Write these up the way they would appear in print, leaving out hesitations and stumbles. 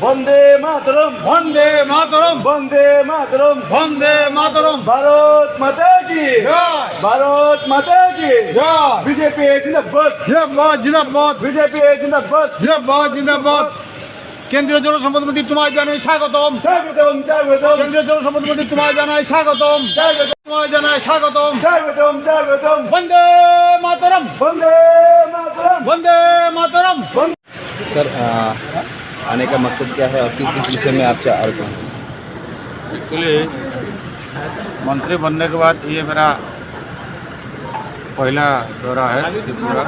वंदे मातरम, वंदे मातरम, वंदे मातरम, वंदे मातरम, भारत माता की जय, भारत माता की जय, बीजेपी जिंदाबाद, जिंदाबाद जिंदाबाद, बीजेपी जिंदाबाद, जिंदाबाद जिंदाबाद। কেন্দ্রীয় জলসম্পদ মন্ত্রী তোমায় জানাই স্বাগতম। স্বাগতম স্বাগতম কেন্দ্রীয় জলসম্পদ মন্ত্রী তোমায় জানাই স্বাগতম। স্বাগতম তোমায় জানাই স্বাগতম। স্বাগতম স্বাগতম বন্দে মাতরম, वंदे मातरम বন্দে মাতরম। सर आने का मकसद क्या है और किस किस विषय में आप चाह रहे हैं? एक्चुअली मंत्री बनने के बाद ये मेरा पहला दौरा है त्रिपुरा।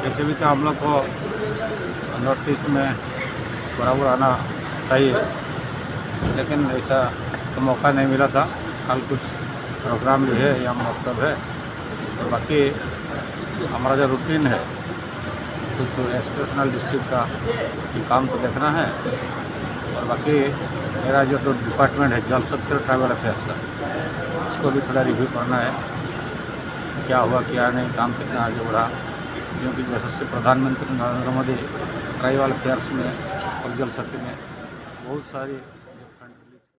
ऐसे भी तो हम लोग को नॉर्थ ईस्ट में बराबर आना चाहिए, लेकिन ऐसा तो मौका नहीं मिला था। कल कुछ प्रोग्राम भी है या महोत्सव है, और बाकी हमारा जो रूटीन है कुछ एजुकेशनल डिस्ट्रिक्ट का ये काम तो देखना है, और बाकी मेरा जो तो डिपार्टमेंट है जल शक्ति और ट्राइबल अफेयर्स का, उसको भी थोड़ा रिव्यू करना है। क्या हुआ क्या नहीं, काम कितना आगे बढ़ा, क्योंकि यशस्वी प्रधानमंत्री नरेंद्र मोदी ट्राइबल अफेयर्स में और जल शक्ति में बहुत सारी